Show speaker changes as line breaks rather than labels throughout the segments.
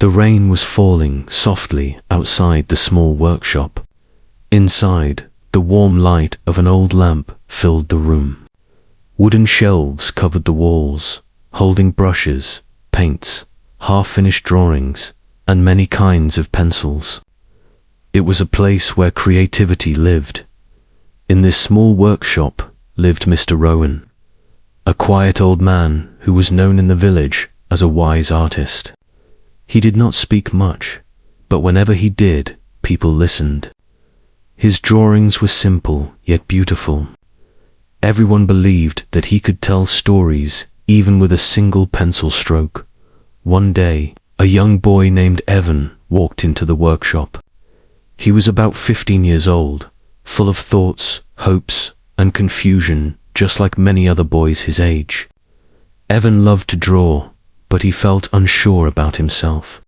The rain was falling softly outside the small workshop. Inside, the warm light of an old lamp filled the room. Wooden shelves covered the walls, holding brushes, paints, half-finished drawings, and many kinds of pencils. It was a place where creativity lived. In this small workshop lived Mr. Rowan, a quiet old man who was known in the village as a wise artist. He did not speak much, but whenever he did, people listened. His drawings were simple yet beautiful. Everyone believed that he could tell stories even with a single pencil stroke. One day, a young boy named Evan walked into the workshop. He was about 15 years old, full of thoughts, hopes, and confusion, just like many other boys his age. Evan loved to draw, but he felt unsure about himself.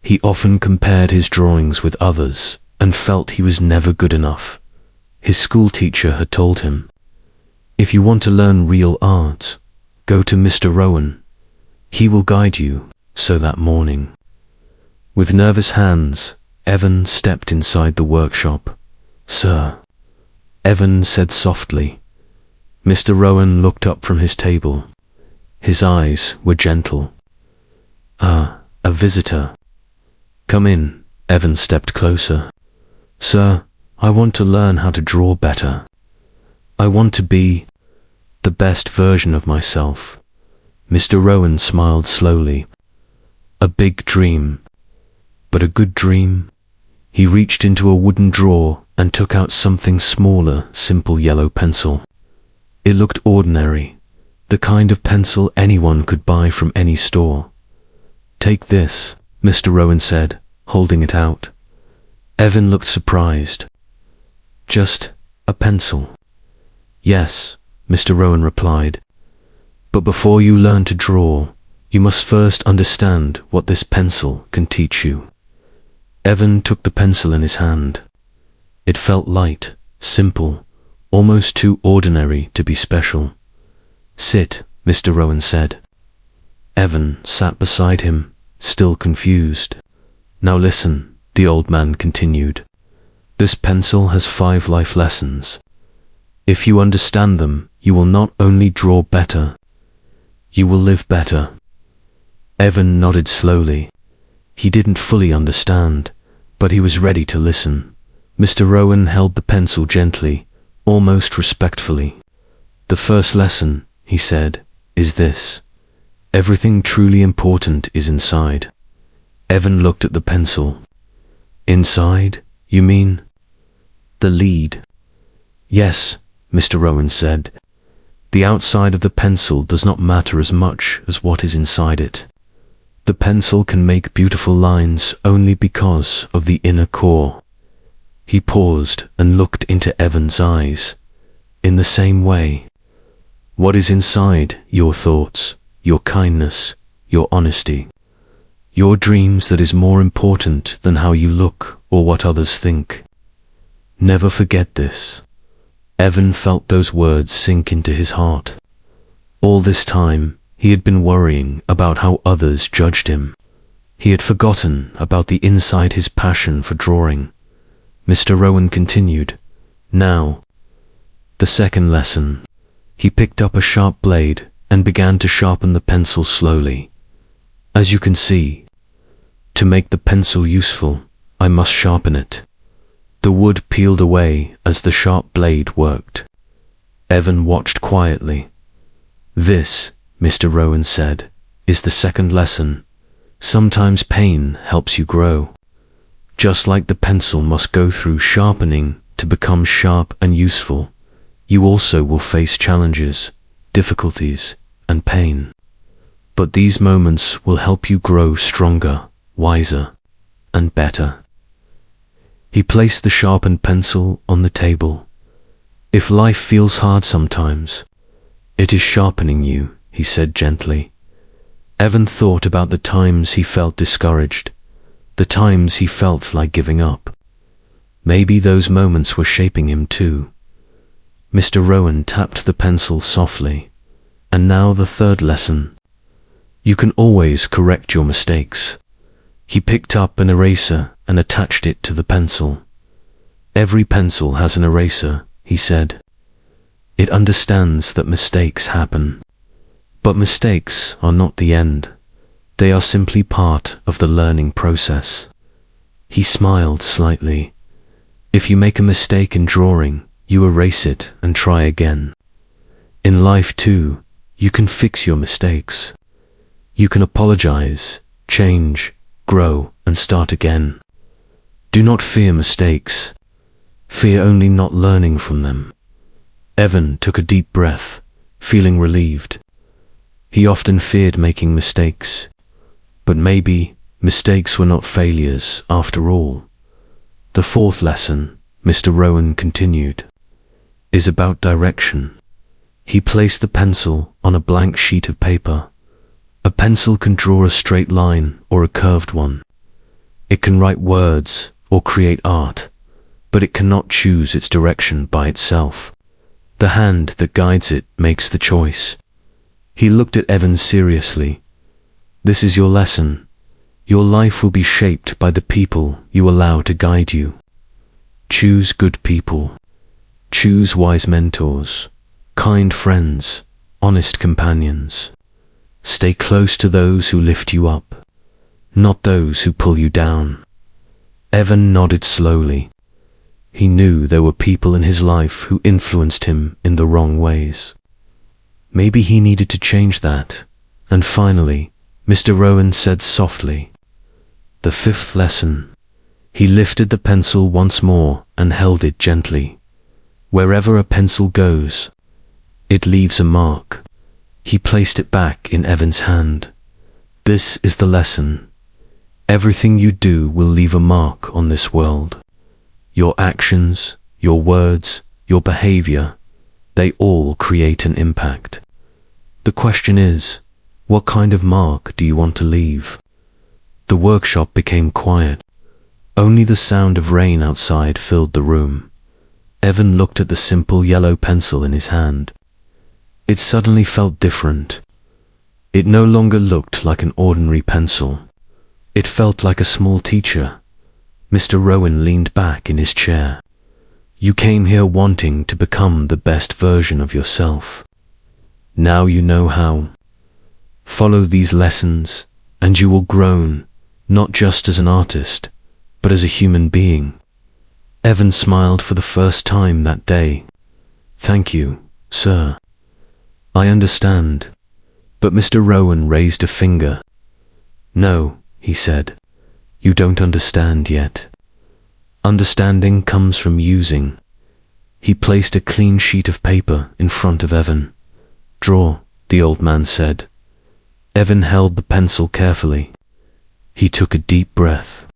He often compared his drawings with others and felt he was never good enough. His school teacher had told him, "If you want to learn real art, go to Mr. Rowan. He will guide you." So that morning, with nervous hands, Evan stepped inside the workshop. "Sir," Evan said softly. Mr. Rowan looked up from his table. His eyes were gentle. "Ah, a visitor. Come in." Evan stepped closer. "Sir, I want to learn how to draw better. I want to be the best version of myself." Mr. Rowan smiled slowly. "A big dream, but a good dream?" He reached into a wooden drawer and took out something smaller, simple yellow pencil. It looked ordinary, the kind of pencil anyone could buy from any store. "Take this," Mr. Rowan said, holding it out. Evan looked surprised. "Just a pencil?" "Yes," Mr. Rowan replied. "But before you learn to draw, you must first understand what this pencil can teach you." Evan took the pencil in his hand. It felt light, simple, almost too ordinary to be special. "Sit," Mr. Rowan said. Evan sat beside him, still confused. "Now listen," the old man continued. "This pencil has 5 life lessons. If you understand them, you will not only draw better, you will live better." Evan nodded slowly. He didn't fully understand, but he was ready to listen. Mr. Rowan held the pencil gently, almost respectfully. "The first lesson," he said, "is this. Everything truly important is inside." Evan looked at the pencil. "Inside, you mean?" "The lead." "Yes," Mr. Rowan said. "The outside of the pencil does not matter as much as what is inside it. The pencil can make beautiful lines only because of the inner core." He paused and looked into Evan's eyes. "In the same way, what is inside your thoughts, your kindness, your honesty, your dreams that is more important than how you look or what others think. Never forget this." Evan felt those words sink into his heart. All this time, he had been worrying about how others judged him. He had forgotten about the inside his passion for drawing. Mr. Rowan continued. "Now, the second lesson." He picked up a sharp blade and began to sharpen the pencil slowly. "As you can see, to make the pencil useful, I must sharpen it." The wood peeled away as the sharp blade worked. Evan watched quietly. "This," Mr. Rowan said, "is the second lesson. Sometimes pain helps you grow. Just like the pencil must go through sharpening to become sharp and useful, you also will face challenges, difficulties, and pain. But these moments will help you grow stronger, wiser, and better." He placed the sharpened pencil on the table. "If life feels hard sometimes, it is sharpening you," he said gently. Evan thought about the times he felt discouraged, the times he felt like giving up. Maybe those moments were shaping him too. Mr. Rowan tapped the pencil softly. "And now the third lesson. You can always correct your mistakes. He picked up an eraser and attached it to the pencil. "Every pencil has an eraser," he said. "It understands that mistakes happen. But mistakes are not the end. They are simply part of the learning process." He smiled slightly. "If you make a mistake in drawing, you erase it and try again. In life too, you can fix your mistakes. You can apologize, change, grow, and start again. Do not fear mistakes. Fear only not learning from them." Evan took a deep breath, feeling relieved. He often feared making mistakes, but maybe mistakes were not failures after all. "The fourth lesson," Mr. Rowan continued, "is about direction." He placed the pencil on a blank sheet of paper. A pencil can draw a straight line or a curved one. It can write words or create art, but it cannot choose its direction by itself. The hand that guides it makes the choice. He looked at Evan seriously. "This is your lesson. Your life will be shaped by the people you allow to guide you. Choose good people. Choose wise mentors, kind friends, honest companions. Stay close to those who lift you up, not those who pull you down." Evan nodded slowly. He knew there were people in his life who influenced him in the wrong ways. Maybe he needed to change that. And finally, Mr. Rowan said softly, "The fifth lesson." He lifted the pencil once more and held it gently. "Wherever a pencil goes, it leaves a mark." He placed it back in Evan's hand. "This is the lesson. Everything you do will leave a mark on this world. Your actions, your words, your behavior, they all create an impact. The question is, what kind of mark do you want to leave?" The workshop became quiet. Only the sound of rain outside filled the room. Evan looked at the simple yellow pencil in his hand. It suddenly felt different. It no longer looked like an ordinary pencil. It felt like a small teacher. Mr. Rowan leaned back in his chair. "You came here wanting to become the best version of yourself. Now you know how. Follow these lessons, and you will grow, not just as an artist, but as a human being." Evan smiled for the first time that day. "Thank you, sir. I understand." But Mr. Rowan raised a finger. "No," he said, "you don't understand yet. Understanding comes from using." He placed a clean sheet of paper in front of Evan. "Draw," the old man said. Evan held the pencil carefully. He took a deep breath.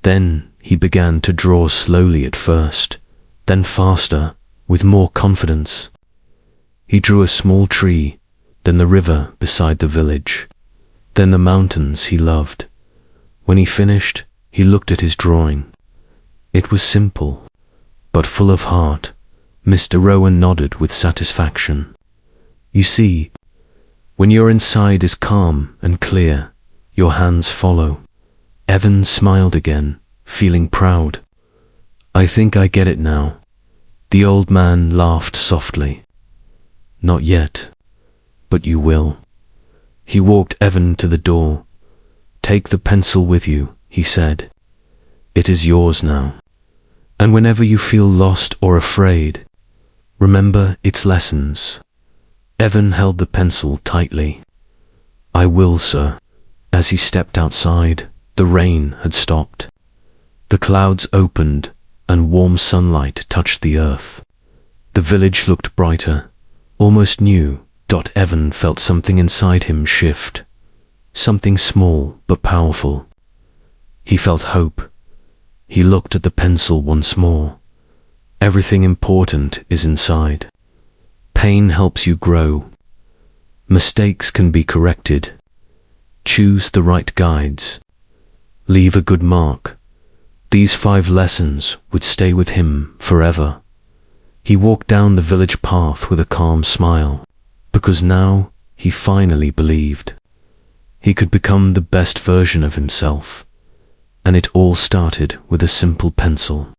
Then he began to draw slowly at first, then faster, with more confidence. He drew a small tree, then the river beside the village, then the mountains he loved. When he finished, he looked at his drawing. It was simple, but full of heart. Mr. Rowan nodded with satisfaction. "You see, when your inside is calm and clear, your hands follow." Evan smiled again, feeling proud. "I think I get it now." The old man laughed softly. "Not yet, but you will." He walked Evan to the door. "Take the pencil with you," he said. "It is yours now. And whenever you feel lost or afraid, remember its lessons." Evan held the pencil tightly. "I will, sir." As he stepped outside, the rain had stopped. The clouds opened and warm sunlight touched the earth. The village looked brighter, almost new. Evan felt something inside him shift. Something small but powerful. He felt hope. He looked at the pencil once more. Everything important is inside. Pain helps you grow. Mistakes can be corrected. Choose the right guides. Leave a good mark. These 5 lessons would stay with him forever. He walked down the village path with a calm smile, because now he finally believed. He could become the best version of himself. And it all started with a simple pencil.